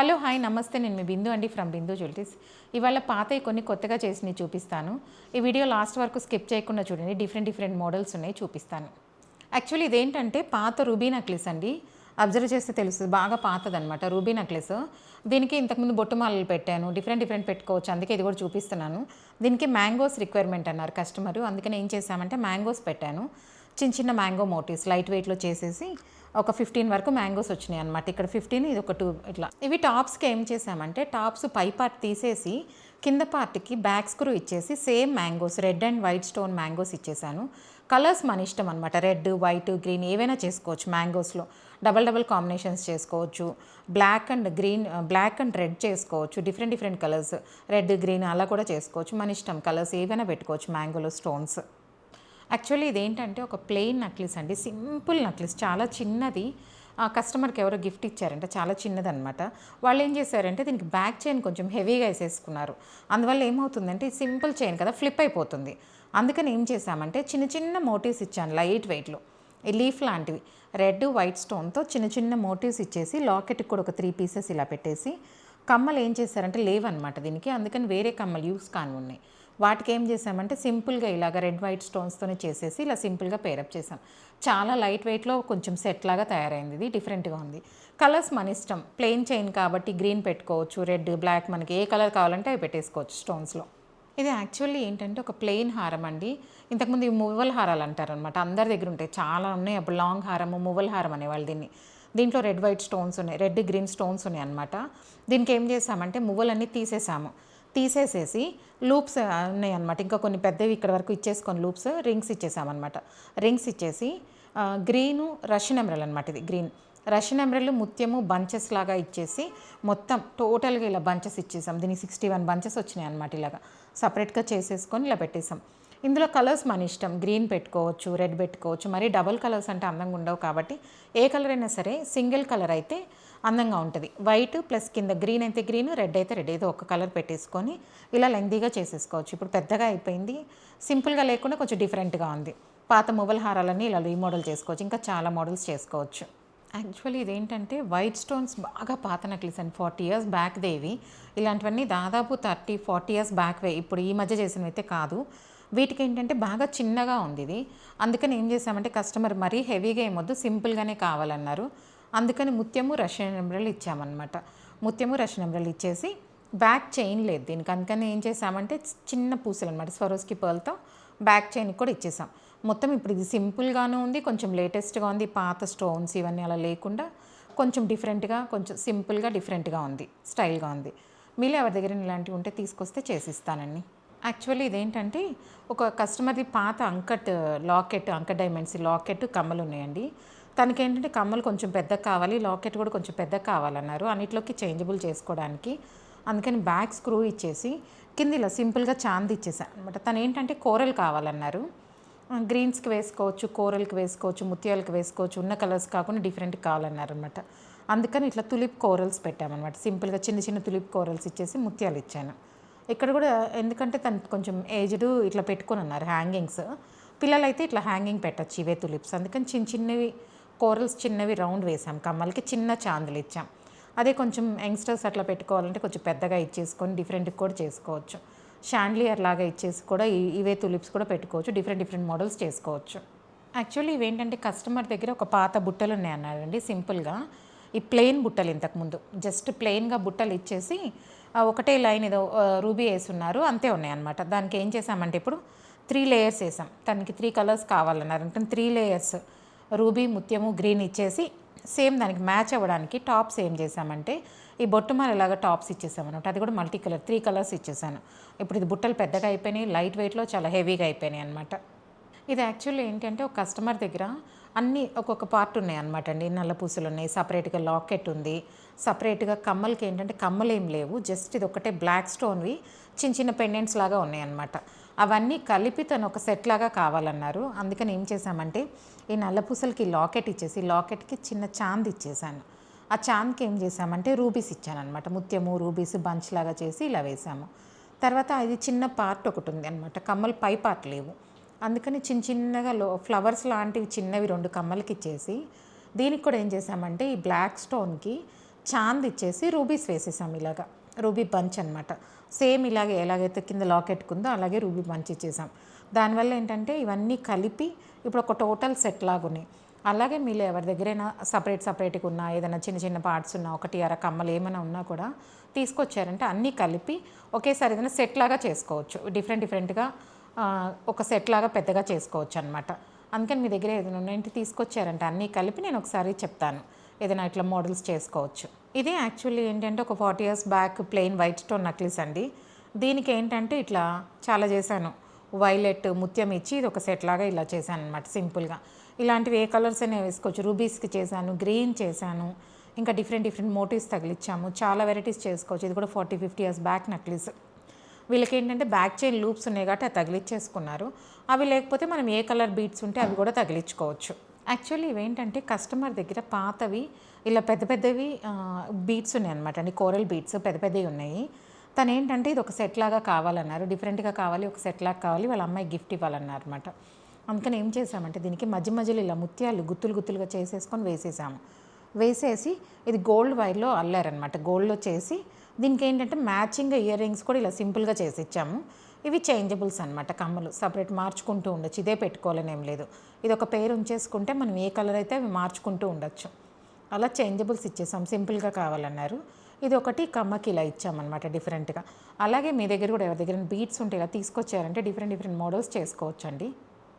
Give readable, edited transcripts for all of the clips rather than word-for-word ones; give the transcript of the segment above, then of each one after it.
Hello hi నమస్తే, నేను మీ బిందు అండి ఫ్రమ్ బిందు జ్యువెలరీస్. ఇవాళ పాతవి కొన్ని కొత్తగా చేసినవి చూపిస్తాను. ఈ వీడియో లాస్ట్ వరకు స్కిప్ చేయకుండా చూడండి. డిఫరెంట్ మోడల్స్ ఉన్నాయి, చూపిస్తాను. యాక్చువల్లీ ఇదేంటంటే పాత రూబీ నెక్లెస్ అండి. అబ్జర్వ్ చేస్తే తెలుస్తుంది, బాగా పాతదనమాట రూబీ నెక్లెస్. దీనికి ఇంతకుముందు బొట్టుమాలలు పెట్టాను, డిఫరెంట్ పెట్టుకోవచ్చు, అందుకే ఇది కూడా చూపిస్తున్నాను. దీనికి మ్యాంగోస్ రిక్వైర్మెంట్ అన్నారు కస్టమరు, అందుకని ఏం చేశామంటే మ్యాంగోస్ పెట్టాను. చిన్న మ్యాంగో మోటివ్స్ లైట్ వెయిట్లో చేసేసి ఒక 15 వరకు మ్యాంగోస్ వచ్చినాయి అనమాట. ఇక్కడ 15, ఇది ఒక 2 ఇట్లా. ఇవి టాప్స్కి ఏం చేసామంటే టాప్స్ పై పార్ట్ తీసేసి కింద పార్ట్కి బ్యాక్ స్క్రూ ఇచ్చేసి same mangoes, red and white stone mangoes ఇచ్చేసాను. కలర్స్ మన ఇష్టం అనమాట, రెడ్, వైట్, గ్రీన్ ఏవైనా చేసుకోవచ్చు. మ్యాంగోస్లో డబల్ కాంబినేషన్స్ చేసుకోవచ్చు. Black and green, black and red చేసుకోవచ్చు. డిఫరెంట్ కలర్స్, రెడ్, గ్రీన్ అలా కూడా చేసుకోవచ్చు. మన ఇష్టం, కలర్స్ ఏవైనా పెట్టుకోవచ్చు మ్యాంగోలో స్టోన్స్. యాక్చువల్లీ ఇదేంటంటే ఒక ప్లెయిన్ నెక్లెస్ అండి, సింపుల్ నెక్లెస్, చాలా చిన్నది. కస్టమర్కి ఎవరో గిఫ్ట్ ఇచ్చారంటే చాలా చిన్నదనమాట. వాళ్ళు ఏం చేశారంటే దీనికి బ్యాక్ చైన్ కొంచెం హెవీగా వేసేసుకున్నారు. అందువల్ల ఏమవుతుందంటే సింపుల్ చైన్ కదా, ఫ్లిప్ అయిపోతుంది. అందుకని ఏం చేశామంటే చిన్న మోటివ్స్ ఇచ్చాను లైట్ వెయిట్లో, ఈ లీఫ్ లాంటివి రెడ్ వైట్ స్టోన్తో చిన్న మోటివ్స్ ఇచ్చేసి లాకెట్కి కూడా ఒక 3 పీసెస్ ఇలా పెట్టేసి, కమ్మలు ఏం చేశారంటే లేవన్నమాట దీనికి, అందుకని వేరే కమ్మలు యూస్ కాని ఉన్నాయి. వాటికి ఏం చేసామంటే సింపుల్గా ఇలాగ రెడ్ వైట్ స్టోన్స్తోనే చేసేసి ఇలా సింపుల్గా పేరప్ చేసాం. చాలా లైట్ వెయిట్లో కొంచెం సెట్ లాగా తయారైంది. ఇది డిఫరెంట్గా ఉంది. కలర్స్ మన ఇష్టం, ప్లెయిన్ చైన్ కాబట్టి గ్రీన్ పెట్టుకోవచ్చు, రెడ్, బ్లాక్, మనకి ఏ కలర్ కావాలంటే అవి పెట్టేసుకోవచ్చు స్టోన్స్లో. ఇది యాక్చువల్లీ ఏంటంటే ఒక ప్లెయిన్ హారం అండి. ఇంతకుముందు ఇవి మువ్వల హారాలు అంటారనమాట, అందరి దగ్గర ఉంటాయి, చాలా ఉన్నాయి. అప్పుడు లాంగ్ హారము, మువ్వల హారం అనేవాళ్ళు దీన్ని. దీంట్లో రెడ్ వైట్ స్టోన్స్ ఉన్నాయి, రెడ్ గ్రీన్ స్టోన్స్ ఉన్నాయి అనమాట. దీనికి ఏం చేసామంటే మువ్వలన్నీ తీసేసేసి లూప్స్ ఉన్నాయి అనమాట. ఇంకా కొన్ని పెద్దవి ఇక్కడ వరకు ఇచ్చేసుకొని లూప్స్, రింగ్స్ ఇచ్చేసామన్నమాట. రింగ్స్ ఇచ్చేసి గ్రీను రష్యన్ ఎమరల్ అనమాట. ఇది గ్రీన్ రష్యన్ ఎమరల్ ముత్యము బంచెస్ లాగా ఇచ్చేసి మొత్తం టోటల్గా ఇలా బంచెస్ ఇచ్చేసాం. దీనికి 61 బంచెస్ వచ్చినాయి అనమాట. ఇలాగా సపరేట్గా చేసేసుకొని ఇలా పెట్టేసాం. ఇందులో కలర్స్ మన ఇష్టం, గ్రీన్ పెట్టుకోవచ్చు, రెడ్ పెట్టుకోవచ్చు. మరి డబల్ కలర్స్ అంటే అందంగా ఉండవు కాబట్టి ఏ కలర్ అయినా సరే, సింగిల్ కలర్ అయితే అందంగా ఉంటుంది. వైట్ ప్లస్ కింద గ్రీన్ అయితే గ్రీన్, రెడ్ అయితే రెడ్, ఏదో ఒక కలర్ పెట్టేసుకొని ఇలా లెందీగా చేసేసుకోవచ్చు. ఇప్పుడు పెద్దగా అయిపోయింది, సింపుల్గా లేకుండా కొంచెం డిఫరెంట్గా ఉంది. పాత మువ్వల హారాలన్నీ ఇలా రీమోడల్ చేసుకోవచ్చు, ఇంకా చాలా మోడల్స్ చేసుకోవచ్చు. యాక్చువల్లీ ఇదేంటంటే వైట్ స్టోన్స్ బాగా పాత నెక్లెస్ అండి, 40 ఇయర్స్ బ్యాక్ దేవి. ఇలాంటివన్నీ దాదాపు 30-40 ఇయర్స్ బ్యాక్వే, ఇప్పుడు ఈ మధ్య చేసినవి అయితే కాదు. వీటికి ఏంటంటే బాగా చిన్నగా ఉంది ఇది. అందుకని ఏం చేసామంటే కస్టమర్ మరీ హెవీగా ఏమొద్దు, సింపుల్గానే కావాలన్నారు. అందుకని ముత్యము రష్యన్ ఎమరల్ ఇచ్చామన్నమాట. ముత్యము రష్యన్ ఎమరల్ ఇచ్చేసి బ్యాక్ చైన్ లేదు దీనికి, అందుకని ఏం చేసామంటే చిన్న పూసలు అనమాట, స్వరోస్కి పర్ల్తో బ్యాక్ చైన్ కూడా ఇచ్చేసాం. మొత్తం ఇప్పుడు ఇది సింపుల్గానే ఉంది, కొంచెం లేటెస్ట్గా ఉంది. పాత స్టోన్స్ ఇవన్నీ అలా లేకుండా కొంచెం డిఫరెంట్గా, కొంచెం సింపుల్గా డిఫరెంట్గా ఉంది, స్టైల్గా ఉంది. మీలో ఎవరి దగ్గర ఇలాంటివి ఉంటే తీసుకొస్తే చేసిస్తానండి. యాక్చువల్లీ ఇదేంటంటే ఒక కస్టమర్ది పాత uncut locket, uncut diamonds locket, కమ్మలు ఉన్నాయండి. తనకి ఏంటంటే కమ్మలు కొంచెం పెద్దగా కావాలి, లాకెట్ కూడా కొంచెం పెద్దగా కావాలన్నారు, అన్నిట్లోకి చేంజబుల్ చేసుకోవడానికి. అందుకని బ్యాక్ స్క్రూ ఇచ్చేసి కింద ఇలా సింపుల్గా చాంది ఇచ్చేసాను అనమాట. తను ఏంటంటే కోరల్ కావాలన్నారు, గ్రీన్స్కి వేసుకోవచ్చు, కోరల్కి వేసుకోవచ్చు, ముత్యాలకి వేసుకోవచ్చు, ఉన్న కలర్స్ కాకుండా డిఫరెంట్ కావాలన్నారు అనమాట. అందుకని ఇట్లా తులిప్ కోరల్స్ పెట్టామన్నమాట. సింపుల్గా చిన్న తులిప్ కోరల్స్ ఇచ్చేసి ముత్యాలు ఇచ్చాను. ఇక్కడ కూడా ఎందుకంటే తను కొంచెం ఏజ్డ్, ఇట్లా పెట్టుకొని అన్నారు హ్యాంగింగ్స్. పిల్లలైతే ఇట్లా హ్యాంగింగ్ పెట్టచ్చు ఇవే తులిప్స్, అందుకని చిన్నవి కోరల్స్, చిన్నవి రౌండ్ వేసాం. కమ్మలకి చిన్న చాందులు ఇచ్చాం. అదే కొంచెం యంగ్స్టర్స్ అట్లా పెట్టుకోవాలంటే కొంచెం పెద్దగా ఇచ్చేసుకొని డిఫరెంట్గా కూడా చేసుకోవచ్చు. షాండ్లియర్ లాగా ఇచ్చేసి కూడా ఇవే తులిప్స్ కూడా పెట్టుకోవచ్చు, డిఫరెంట్ మోడల్స్ చేసుకోవచ్చు. యాక్చువల్లీ ఇవేంటంటే కస్టమర్ దగ్గర ఒక పాత బుట్టలు ఉన్నాయన్నారండి, సింపుల్గా ఈ ప్లెయిన్ బుట్టలు. ఇంతకుముందు జస్ట్ ప్లెయిన్గా బుట్టలు ఇచ్చేసి ఒకటే లైన్ ఏదో రూబీ వేసున్నారు, అంతే ఉన్నాయన్నమాట. దానికి ఏం చేసామంటే ఇప్పుడు 3 లేయర్స్ వేసాం. తనకి 3 కలర్స్ కావాలన్నారు, అంటే 3 లేయర్స్ రూబీ, ముత్యము, గ్రీన్ ఇచ్చేసి సేమ్ దానికి మ్యాచ్ అవ్వడానికి టాప్స్ ఏం చేసామంటే ఈ బొట్టుమాల ఇలాగా టాప్స్ ఇచ్చేసామన్నమాట. అది కూడా మల్టీ కలర్ 3 కలర్స్ ఇచ్చేసాను. ఇప్పుడు ఇది బుట్టలు పెద్దగా అయిపోయినాయి, లైట్ వెయిట్లో చాలా హెవీగా అయిపోయినాయి అనమాట. ఇది యాక్చువల్లీ ఏంటంటే ఒక కస్టమర్ దగ్గర అన్నీ ఒక్కొక్క పార్ట్ ఉన్నాయి అనమాట అండి. నల్ల పూసలు ఉన్నాయి, సపరేట్గా లాకెట్ ఉంది, సపరేట్గా కమ్మలకి ఏంటంటే కమ్మలు ఏం లేవు, జస్ట్ ఇది ఒకటే బ్లాక్ స్టోన్వి చిన్న పెండెంట్స్ లాగా ఉన్నాయి అనమాట. అవన్నీ కలిపి తను ఒక సెట్ లాగా కావాలన్నారు. అందుకని ఏం చేశామంటే ఈ నల్ల పూసలకి లాకెట్ ఇచ్చేసి లాకెట్కి చిన్న చాంద్ ఇచ్చేసాను. ఆ చాంద్కి ఏం చేసామంటే రూబీస్ ఇచ్చాను అనమాట. ముత్యము రూబీస్ బంచ్ లాగా చేసి ఇలా వేసాము. తర్వాత ఇది చిన్న పార్ట్ ఒకటి ఉంది అనమాట, కమ్మలు పై పార్ట్ లేవు, అందుకని చిన్నగా ఫ్లవర్స్ లాంటివి చిన్నవి 2 కమ్మలకి ఇచ్చేసి దీనికి కూడా ఏం చేసామంటే ఈ బ్లాక్ స్టోన్కి చాంద్ ఇచ్చేసి రూబీస్ వేసేసాం ఇలాగా, రూబీ బంచ్ అనమాట. సేమ్ ఇలాగే ఎలాగైతే కింద లాకెట్ ఉందో అలాగే రూబీ బంచ్ ఇచ్చేసాం. దానివల్ల ఏంటంటే ఇవన్నీ కలిపి ఇప్పుడు ఒక టోటల్ సెట్ లాగా ఉన్నాయి. అలాగే మీలో ఎవరి దగ్గరైనా సపరేట్గా ఉన్నా, ఏదైనా చిన్న చిన్న పార్ట్స్ ఉన్నా, ఒకటి అర కమ్మలు ఏమైనా ఉన్నా కూడా తీసుకొచ్చారంటే అన్నీ కలిపి ఒకేసారి ఏదైనా సెట్ లాగా చేసుకోవచ్చు. డిఫరెంట్గా ఒక సెట్ లాగా పెద్దగా చేసుకోవచ్చు అనమాట. అందుకని మీ దగ్గర ఏదైనా ఉన్నాయంటే తీసుకొచ్చారంటే అన్నీ కలిపి నేను ఒకసారి చెప్తాను, ఏదైనా ఇట్లా మోడల్స్ చేసుకోవచ్చు. ఇది యాక్చువల్లీ ఏంటంటే ఒక 40 years back plain white stone necklace అండి. దీనికి ఏంటంటే ఇట్లా చాలా చేశాను, వైలెట్ ముత్యం ఇచ్చి ఇది ఒక సెట్ లాగా ఇలా చేశాను అనమాట సింపుల్గా. ఇలాంటివి ఏ కలర్స్ అయినా వేసుకోవచ్చు. రూబీస్కి చేశాను, గ్రీన్ చేశాను, ఇంకా డిఫరెంట్ మోటివ్స్ తగిలిచ్చాము. చాలా వెరైటీస్ చేసుకోవచ్చు. ఇది కూడా 40-50 years బ్యాక్ నెక్లెస్. వీళ్ళకి ఏంటంటే బ్యాక్ చైన్ లూప్స్ ఉన్నాయి కాబట్టి అది తగిలిచ్చేసుకున్నారు. అవి లేకపోతే మనం ఏ కలర్ బీడ్స్ ఉంటే అవి కూడా తగిలించుకోవచ్చు. యాక్చువల్లీ ఇవేంటంటే కస్టమర్ దగ్గర పాతవి ఇలా పెద్దవి బీడ్స్ ఉన్నాయి అనమాట అండి, కోరల్ బీడ్స్ పెద్దవి ఉన్నాయి. తను ఏంటంటే ఇది ఒక సెట్ లాగా కావాలన్నారు, డిఫరెంట్గా కావాలి, ఒక సెట్ లాగా కావాలి, వాళ్ళ అమ్మాయి గిఫ్ట్ ఇవ్వాలన్నారు అనమాట. అందుకని ఏం చేసామంటే దీనికి మధ్యలో ఇలా ముత్యాలు గుత్తులుగా చేసేసుకొని వేసేసి ఇది గోల్డ్ వైర్లో అల్లారనమాట. గోల్డ్లో చేసి దీనికి ఏంటంటే మ్యాచింగ్ ఇయర్ రింగ్స్ కూడా ఇలా సింపుల్గా చేసి ఇచ్చాము. ఇవి చేంజబుల్స్ అనమాట, కమ్మలు సపరేట్ మార్చుకుంటూ ఉండొచ్చు, ఇదే పెట్టుకోవాలని ఏం లేదు. ఇది ఒక పేరు ఉంచేసుకుంటే మనం ఏ కలర్ అయితే అవి మార్చుకుంటూ ఉండొచ్చు. అలా చేంజబుల్స్ ఇచ్చేసాం, సింపుల్గా కావాలన్నారు. ఇది ఒకటి కమ్మకి ఇలా ఇచ్చామన్నమాట డిఫరెంట్గా. అలాగే మీ దగ్గర కూడా ఎవరి దగ్గర బీడ్స్ ఉంటే ఇలా తీసుకొచ్చారంటే డిఫరెంట్ మోడల్స్ చేసుకోవచ్చండి.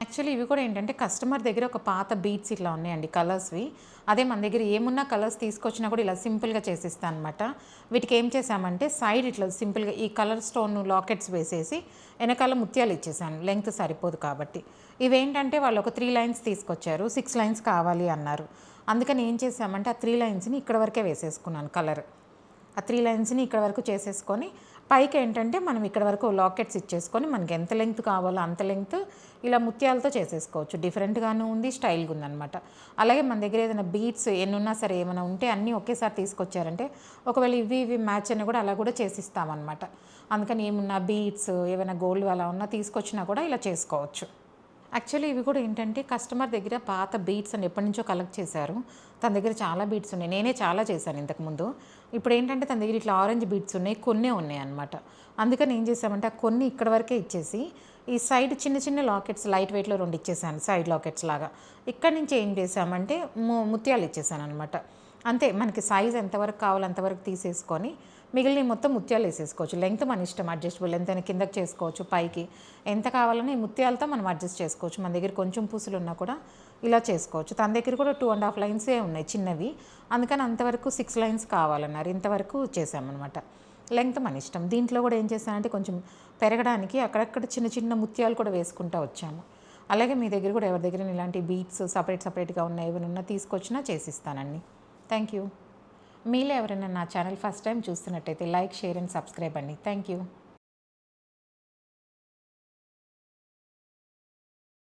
యాక్చువల్లీ ఇవి కూడా ఏంటంటే కస్టమర్ దగ్గర ఒక పాత బీడ్స్ ఇట్లా ఉన్నాయండి కలర్స్వి. అదే మన దగ్గర ఏమున్నా కలర్స్ తీసుకొచ్చినా కూడా ఇలా సింపుల్గా చేసిస్తాను అనమాట. వీటికి ఏం చేసామంటే సైడ్ ఇట్లా సింపుల్గా ఈ కలర్ స్టోన్ లాకెట్స్ వేసేసి వెనకాల ముత్యాలు ఇచ్చేసాను, లెంగ్త్ సరిపోదు కాబట్టి. ఇవేంటంటే వాళ్ళు ఒక 3 lines తీసుకొచ్చారు, 6 lines కావాలి అన్నారు. అందుకని ఏం చేసామంటే ఆ 3 linesని ఇక్కడ వరకే వేసేసుకున్నాను కలర్. ఆ 3 linesని ఇక్కడ వరకు చేసేసుకొని పైకి ఏంటంటే మనం ఇక్కడ వరకు లాకెట్స్ ఇచ్చేసుకొని మనకి ఎంత లెంగ్త్ కావాలో అంత లెంగ్త్ ఇలా ముత్యాలతో చేసేసుకోవచ్చు. డిఫరెంట్గాను ఉంది, స్టైల్గా ఉందన్నమాట. అలాగే మన దగ్గర ఏదైనా బీడ్స్ ఎన్నున్నా సరే ఏమైనా ఉంటే అన్నీ ఒకేసారి తీసుకొచ్చారంటే ఒకవేళ ఇవి మ్యాచ్ అయినా కూడా అలా కూడా చేసిస్తామన్నమాట. అందుకని ఏమున్నా బీడ్స్ ఏమైనా గోల్డ్ అలా ఉన్నా తీసుకొచ్చినా కూడా ఇలా చేసుకోవచ్చు. యాక్చువల్లీ ఇవి కూడా ఏంటంటే కస్టమర్ దగ్గర పాత బీడ్స్ అని ఎప్పటి నుంచో కలెక్ట్ చేశారు. తన దగ్గర చాలా బీడ్స్ ఉన్నాయి, నేనే చాలా చేశాను ఇంతకుముందు. ఇప్పుడు ఏంటంటే తన దగ్గర ఇట్లా ఆరెంజ్ బీడ్స్ కొన్నే ఉన్నాయి అనమాట. అందుకని ఏం చేసామంటే ఆ కొన్ని ఇక్కడ వరకే ఇచ్చేసి ఈ సైడ్ చిన్న లాకెట్స్ లైట్ వెయిట్లో 2 ఇచ్చేసాను, సైడ్ లాకెట్స్ లాగా. ఇక్కడ నుంచి ఏం చేసామంటే ముత్యాలు ఇచ్చేసాను అనమాట. అంతే, మనకి సైజ్ ఎంతవరకు కావాలో అంతవరకు తీసేసుకొని మిగిలిన మొత్తం ముత్యాలు వేసేసుకోవచ్చు. లెంగ్త్ మన ఇష్టం, అడ్జస్టబుల్ ఎంతైనా కిందకి చేసుకోవచ్చు, పైకి ఎంత కావాలని ముత్యాలతో మనం అడ్జస్ట్ చేసుకోవచ్చు. మన దగ్గర కొంచెం పూసులు ఉన్నా కూడా ఇలా చేసుకోవచ్చు. తన దగ్గర కూడా 2.5 lines ఉన్నాయి చిన్నవి, అందుకని అంతవరకు 6 lines కావాలన్నారు, ఇంతవరకు చేసామన్నమాట. లెంగ్త్ మన ఇష్టం. దీంట్లో కూడా ఏం చేశానంటే కొంచెం పెరగడానికి అక్కడక్కడ చిన్న ముత్యాలు కూడా వేసుకుంటూ వచ్చాము. అలాగే మీ దగ్గర కూడా ఎవరి దగ్గర ఇలాంటి బీట్స్ సపరేట్గా ఉన్న ఏమైనా తీసుకొచ్చినా చేసిస్తానండి. Thank you. మీలో ఎవరైనా నా ఛానల్ ఫస్ట్ టైం చూస్తున్నట్టయితే లైక్, షేర్ అండ్ సబ్స్క్రైబ్ అండి. Thank you.